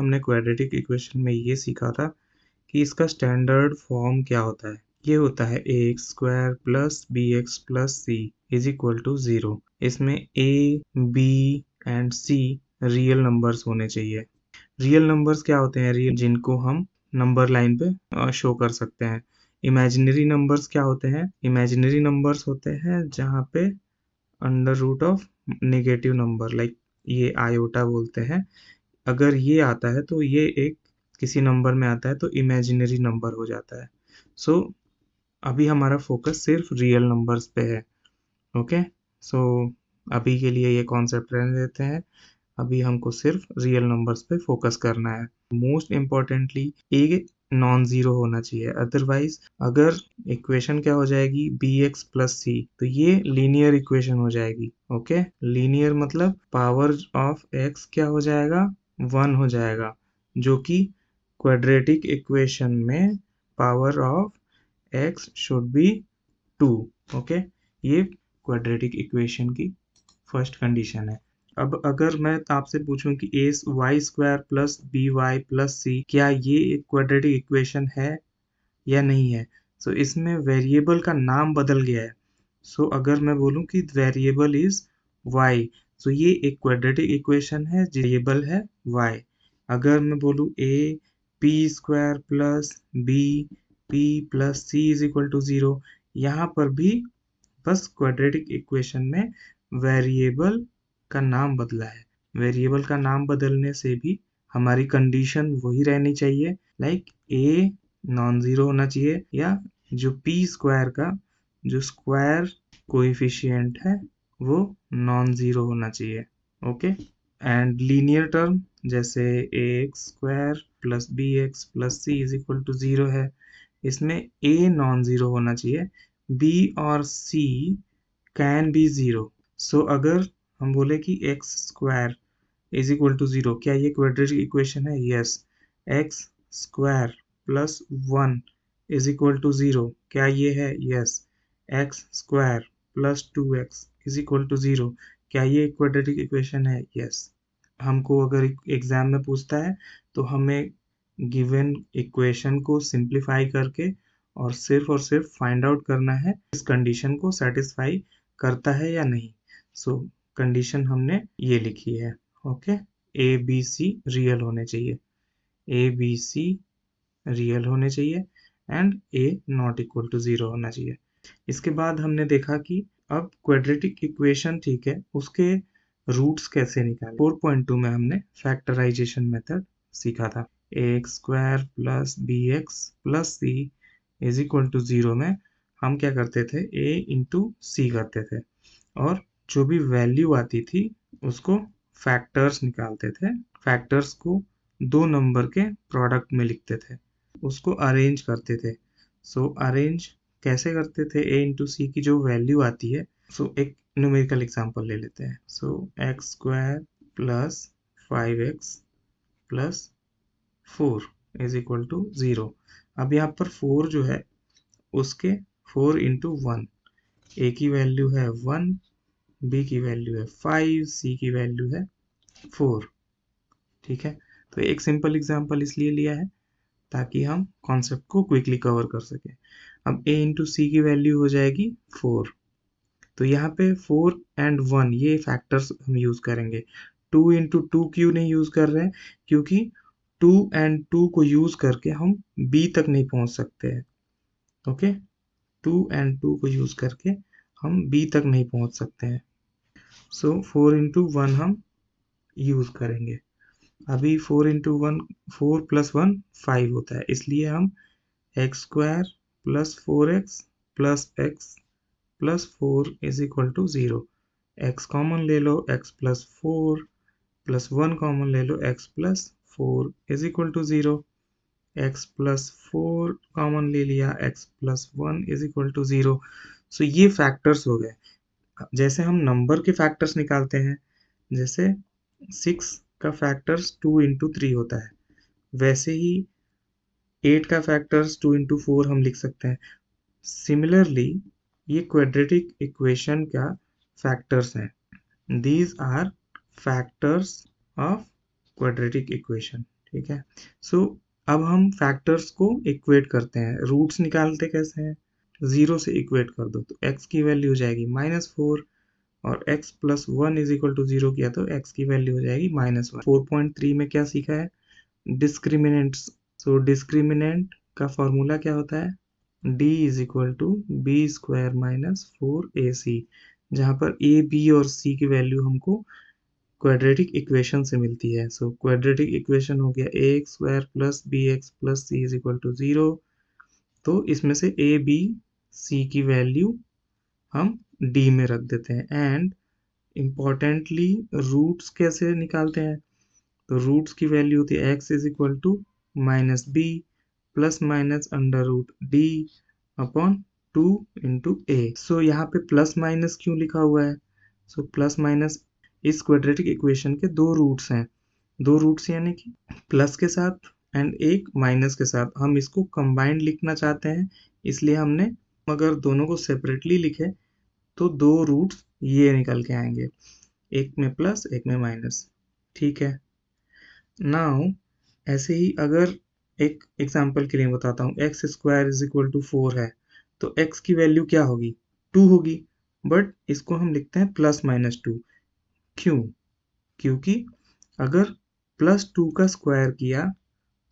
हमने quadratic equation में ये सीखा था कि इसका स्टैंडर्ड फॉर्म क्या होता है। ये होता है ax square plus bx plus c is equal to 0। इसमें a, b and c real numbers होने चाहिए। रियल नंबर्स क्या होते हैं? रियल जिनको हम नंबर लाइन पे शो कर सकते हैं। इमेजिनरी नंबर्स क्या होते हैं? इमेजिनरी नंबर्स होते हैं जहाँ पे under root of negative number, like ये आयोटा बोलते हैं। अगर ये आता है तो ये एक किसी नंबर में आता है तो इमेजिनरी नंबर हो जाता है। सो अभी हमारा फोकस सिर्फ रियल नंबर्स पे है। ओके, सो अभी के लिए ये कॉन्सेप्ट रहने देते हैं। अभी हमको सिर्फ रियल नंबर्स पे फोकस करना है। Most importantly a non zero होना चाहिए, अदरवाइज अगर इक्वेशन क्या हो जाएगी बी एक्स प्लस सी, तो ये लीनियर इक्वेशन हो जाएगी। ओके, लीनियर मतलब पावर ऑफ एक्स क्या हो जाएगा? 1 हो जाएगा, जो कि क्वाड्रेटिक इक्वेशन में power of x should be 2। Okay, ये क्वाड्रेटिक इक्वेशन की फर्स्ट कंडीशन है। अब अगर मैं आपसे पूछूं कि a y square plus b y plus c, क्या ये एक क्वाड्रेटिक इक्वेशन है या नहीं है? सो इसमें वेरिएबल का नाम बदल गया है। सो अगर मैं बोलूं कि वेरिएबल इज वाई, तो ये एक क्वाड्रेटिक इक्वेशन है, वेरिएबल है वाई। अगर मैं बोलूं A P square plus B P plus C is equal to 0, यहाँ पर भी बस क्वाड्रेटिक इक्वेशन में वेरिएबल का नाम बदला है। वेरिएबल का नाम बदलने से भी हमारी कंडीशन वही रहनी चाहिए, लाइक ए नॉन जीरो होना चाहिए, या जो पी स्क्वायर का जो स्क्वायर कोएफिशिएंट है वो नॉन जीरो होना चाहिए। ओके, एंड लीनियर टर्म जैसे a x square plus B x plus C is equal to 0 है, इसमें ए नॉन जीरो होना चाहिए, बी और सी कैन बी 0। सो अगर हम बोले कि X square is equal to 0, क्या ये क्वाड्रेटिक इक्वेशन है? Yes. X square plus 1 is equal to 0, क्या ये है? Yes. X square plus 2x is equal to 0, क्या ये क्वाड्रेटिक इक्वेशन है? यस। हमको अगर एग्जाम में पूछता है तो हमें गिवन इक्वेशन को सिंप्लीफाई करके और सिर्फ फाइंड आउट करना है इस कंडीशन को सेटिस्फाई करता है या नहीं। सो कंडीशन हमने ये लिखी है। Okay, A B C real होने चाहिए, ए बी सी रियल होने चाहिए and A not equal to 0 होना चाहिए। इसके बाद हमने देखा कि अब क्वाड्रेटिक इक्वेशन ठीक है, उसके रूट्स कैसे निकालें। 4.2 में हमने फैक्टराइजेशन मेथड सीखा था। X square plus B x plus C is equal to 0 में हम क्या करते थे? ए इंटू सी करते थे, और जो भी वैल्यू आती थी उसको फैक्टर्स निकालते थे। फैक्टर्स को दो नंबर के प्रोडक्ट में लिखते थे, उसको अरेंज करते थे। सो अरेंज कैसे करते थे? ए इंटू सी की जो वैल्यू आती है, सो एक न्यूमेरिकल एग्जांपल ले लेते हैं। So x square plus 5x plus 4 is equal to 0। अब यहाँ पर 4 जो है उसके 4 इंटू 1, ए की वैल्यू है 1, बी की वैल्यू है 5, सी की वैल्यू है 4। ठीक है, तो एक सिंपल एग्जांपल इसलिए लिया है ताकि हम कॉन्सेप्ट को क्विकली कवर कर सकें। अब a इंटू सी की वैल्यू हो जाएगी 4, तो यहाँ पे 4 एंड 1 ये फैक्टर्स हम यूज करेंगे। 2 इंटू 2 क्यों नहीं यूज कर रहे हैं? क्योंकि 2 एंड 2 को यूज करके हम b तक नहीं पहुंच सकते हैं। ओके, 2 एंड 2 को यूज करके हम b तक नहीं पहुंच सकते हैं। सो 4 इंटू 1 हम यूज करेंगे। अभी 4 इंटू 1, 4 प्लस 1 5 होता है, इसलिए हम X square plus 4x plus X plus 4 is equal to 0। X common ले लो, x प्लस 4 प्लस 1 कॉमन ले लो, x plus 4 is equal to 0। x plus 4 common ले लिया, x plus 1 is equal to 0। So ये फैक्टर्स हो गए। जैसे हम नंबर के फैक्टर्स निकालते हैं, जैसे 6 का फैक्टर्स 2 इंटू 3 होता है, वैसे ही 8 का फैक्टर्स 2 इंटू 4 हम लिख सकते हैं। सिमिलरली ये क्वाड्रेटिक इक्वेशन का फैक्टर्स हैं। These are factors of quadratic equation. ठीक है। सो अब हम फैक्टर्स को इक्वेट करते हैं। रूट्स निकालते कैसे हैं? 0 से इक्वेट कर दो तो x की वैल्यू हो जाएगी -4 और x plus 1 is equal to 0 किया तो x की वैल्यू हो जाएगी -1। 4.3 में क्या सीखा है? डिस्क्रिमिनेंट्स। सो डिस्क्रिमिनेंट का फॉर्मूला क्या होता है? d is equal to B square minus 4ac, जहाँ पर a, b और c की वैल्यू हमको क्वाड्रेटिक इक्वेशन से मिलती है। सो क्वाड्रेटिक इक्वेशन हो गया ax square plus bx plus c is equal to 0। तो इसमें से a, b, c की वैल्यू हम d में रख देते हैं। एंड इम्पॉर्टेंटली रूट्स कैसे निकालते हैं? तो रूट्स की वैल्यू होती है x is equal to minus B plus minus under root D upon 2 into a. So यहाँ पे प्लस माइनस क्यों लिखा हुआ है? सो प्लस माइनस इस क्वाड्रेटिक इक्वेशन के दो रूट्स हैं। दो रूट्स यानी कि प्लस के साथ एंड एक माइनस के साथ। हम इसको कंबाइंड लिखना चाहते हैं, इसलिए हमने अगर दोनों को सेपरेटली लिखे तो दो रूट्स ये निकल के आएंगे, एक में प्लस एक में माइनस। ठीक है। नाउ ऐसे ही अगर एक एग्जांपल के लिए बताता हूँ, X square is equal to 4 है तो एक्स की वैल्यू क्या होगी? 2 होगी। बट इसको हम लिखते हैं प्लस माइनस 2। क्यों? क्योंकि अगर प्लस 2 का स्क्वायर किया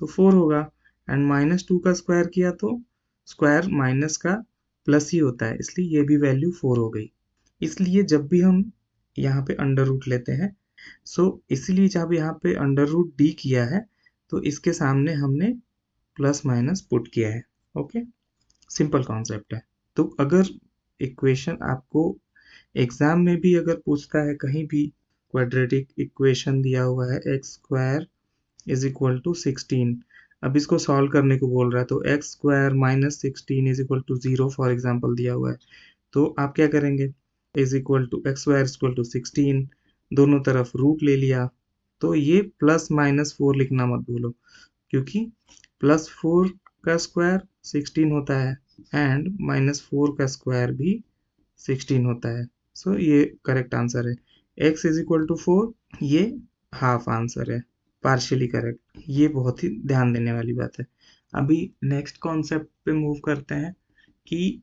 तो 4 होगा एंड माइनस 2 का स्क्वायर किया तो स्क्वायर माइनस का प्लस ही होता है, इसलिए ये भी वैल्यू 4 हो गई। इसलिए जब भी हम यहाँ पे अंडर रूट लेते हैं, इसलिए जब यहाँ पे अंडर रूट डी किया है तो इसके सामने हमने प्लस माइनस पुट किया है। ओके, सिंपल कॉन्सेप्ट है। तो अगर इक्वेशन आपको एग्जाम में भी अगर पूछता है कहीं भी, क्वाड्रेटिक इक्वेशन दिया हुआ है X square is equal to 16, अब इसको सॉल्व करने को बोल रहा है तो X square minus 16 is equal to 0 for example दिया हुआ है, तो आप क्या करेंगे? Is equal to X square is equal to 16, दोनों तरफ रूट ले लिया। तो ये प्लस माइनस 4 लिखना मत भूलो, क्योंकि प्लस 4 का स्क्वायर 16 होता है एंड माइनस 4 का स्क्वायर भी 16 होता है। सो ये करेक्ट आंसर है। x इज इक्वल टू 4, ये हाफ आंसर है, पार्शियली करेक्ट। ये बहुत ही ध्यान देने वाली बात है। अभी नेक्स्ट कॉन्सेप्ट पे मूव करते हैं कि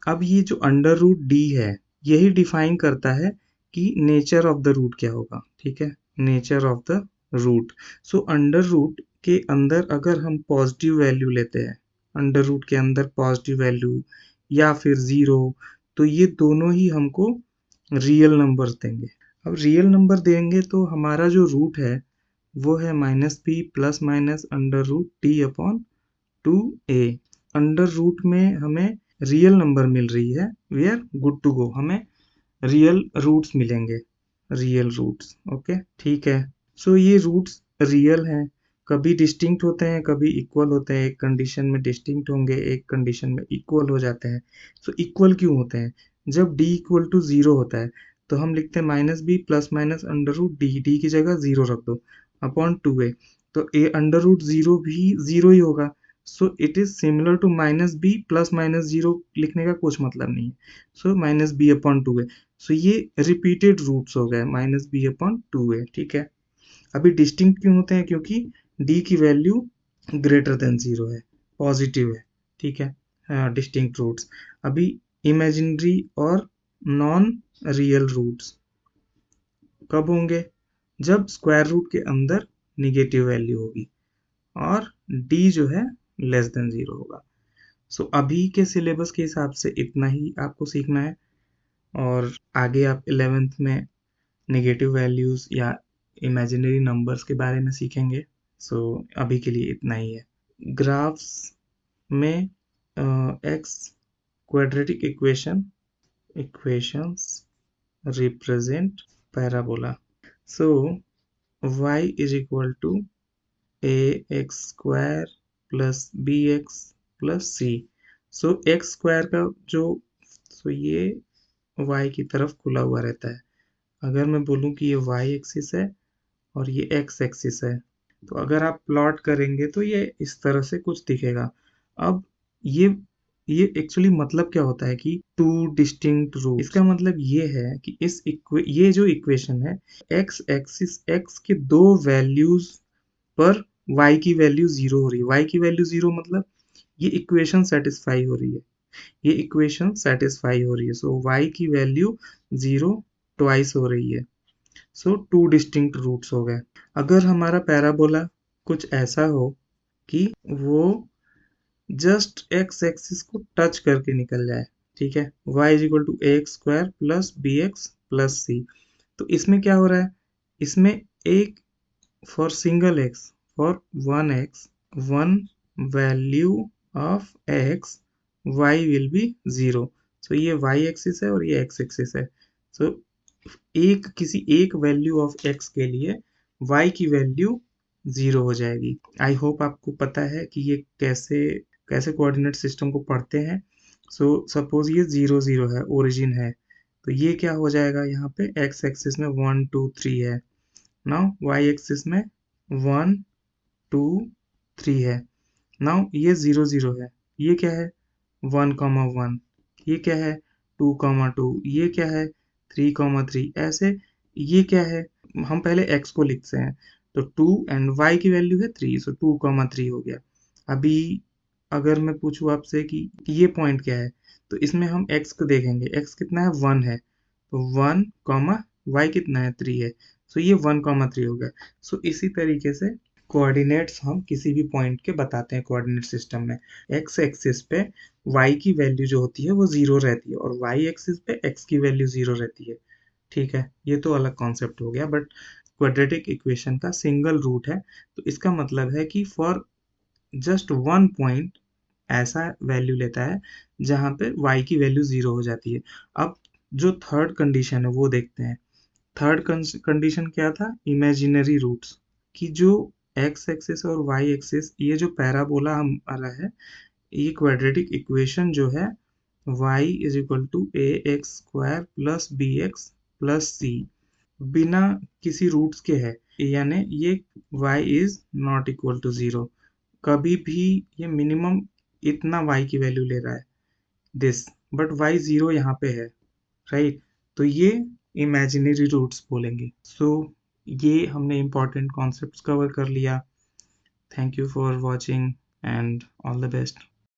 अब ये जो अंडर रूट डी है यही डिफाइन करता है कि नेचर ऑफ द रूट क्या होगा। ठीक है, nature of the root. So under root के अंदर अगर हम पॉजिटिव वैल्यू लेते हैं, अंडर रूट के अंदर पॉजिटिव वैल्यू या फिर 0, तो ये दोनों ही हमको रियल नंबर्स देंगे। अब रियल नंबर देंगे तो हमारा जो रूट है वो है minus B plus minus under root D upon 2a। Under root में हमें रियल नंबर मिल रही है, we are good to go, हमें रियल रूट्स मिलेंगे, रियल रूट्स। ओके, ठीक है। सो ये रूट्स रियल हैं, कभी डिस्टिंक्ट होते हैं कभी इक्वल होते हैं। एक कंडीशन में डिस्टिंक्ट होंगे, एक कंडीशन में इक्वल हो जाते हैं। सो इक्वल क्यों होते हैं? जब d इक्वल टू 0 होता है तो हम लिखते हैं minus B plus minus under root D, D की जगह 0 रख दो अपॉन 2a, तो a अंडर रूट 0 भी 0 ही होगा। So it is similar to minus B plus minus 0 लिखने का कुछ मतलब नहीं है। So minus B upon 2a, so ये रिपीटेड रूट्स हो गए माइनस बी अपॉन 2a। ठीक है। अभी डिस्टिंक्ट क्यों होते हैं? क्योंकि d की वैल्यू ग्रेटर देन 0 है, पॉजिटिव है। ठीक है, डिस्टिंक्ट रूट्स। अभी इमेजिनरी और नॉन रियल रूट्स कब होंगे? जब स्क्वायर रूट के अंदर निगेटिव वैल्यू होगी और d जो है लेस देन 0 होगा। सो अभी के सिलेबस के हिसाब से इतना ही आपको सीखना है, और आगे आप 11th में नेगेटिव वैल्यूज या इमेजिनरी नंबर्स के बारे में सीखेंगे। सो अभी के लिए इतना ही है। ग्राफ्स में X quadratic equations represent parabola. So y is equal to ax square plus bx plus c। So x square का जो, ये y की तरफ खुला हुआ रहता है। अगर मैं बोलूं कि ये y एक्सिस है और ये x एक्सिस है, तो अगर आप प्लॉट करेंगे तो ये इस तरह से कुछ दिखेगा। अब ये ये एक्चुअली मतलब क्या होता है कि टू डिस्टिंक्ट रूट्स, इसका मतलब ये है कि ये जो इक्वेशन है x एक्सिस x के दो वैल्यूज पर y की वैल्यू 0 हो रही है। y की वैल्यू 0 मतलब ये इक्वेशन सेटिस्फाई हो रही है, ये इक्वेशन सेटिस्फाई हो रही है। सो y की वैल्यू 0 ट्वाइस हो रही है। सो टू डिस्टिंक्ट रूट्स हो गए। अगर हमारा पैराबोला कुछ ऐसा हो कि वो जस्ट एक्स एक्सिस को टच करके निकल जाए, ठीक है, y is equal to a x square plus B x plus c, तो इसमें क्या हो रहा है, इसमें एक for single x, for one x, one value of x, y will be 0। so ये y एक्सिस है और ये x एक्सिस है। so किसी एक वैल्यू ऑफ x के लिए y की वैल्यू 0 हो जाएगी। आई होप आपको पता है कि ये कैसे कैसे कोऑर्डिनेट सिस्टम को पढ़ते हैं। सपोज ये 0 0 है, ओरिजिन है, तो ये क्या हो जाएगा, यहाँ पे x एक्सिस में 1 2 3 है, नाउ y एक्सिस में 1 2 3 है। नाउ ये 0 0 है, ये क्या है 1,1, ये क्या है 2,2, ये क्या है 3,3, ऐसे ये क्या है, हम पहले x को लिखते हैं, तो 2 एंड y की वैल्यू है 3, सो 2,3 हो गया। अभी अगर मैं पूछूं आपसे कि ये पॉइंट क्या है, तो इसमें हम x को देखेंगे, x कितना है 1 है, तो 1 कॉमा y कितना है 3 है, सो ये 1,3 हो गया। सो इसी तरीके से कोऑर्डिनेट्स हम किसी भी पॉइंट के बताते हैं कोऑर्डिनेट सिस्टम में। एक्स एक्सिस पे y की वैल्यू जो होती है वो 0 रहती है और y एक्सिस पे x की वैल्यू 0 रहती है। ठीक है, ये तो अलग कॉन्सेप्ट हो गया, बट क्वाड्रेटिक इक्वेशन का सिंगल रूट है, तो इसका मतलब है कि फॉर जस्ट वन पॉइंट ऐसा वैल्यू लेता है जहां पे y की वैल्यू 0 हो जाती है। अब जो थर्ड कंडीशन है वो देखते हैं। थर्ड कंडीशन क्या था, इमेजिनरी रूट्स, कि जो एक्स एक्सिस और वाई एक्सिस, ये जो पैराबोला हमारा है, ये क्वाड्रेटिक इक्वेशन जो है y is equal to a x square plus B x plus c, बिना किसी रूट्स के है, यानी ये y इज नॉट इक्वल टू 0, कभी भी ये मिनिमम इतना y की वैल्यू ले रहा है दिस, बट y 0 यहाँ पे है, राइट, तो ये इमेजिनरी रूट्स बोलेंगे। सो ये हमने इम्पोर्टेंट कॉन्सेप्ट्स कवर कर लिया। Thank you for watching and all the best.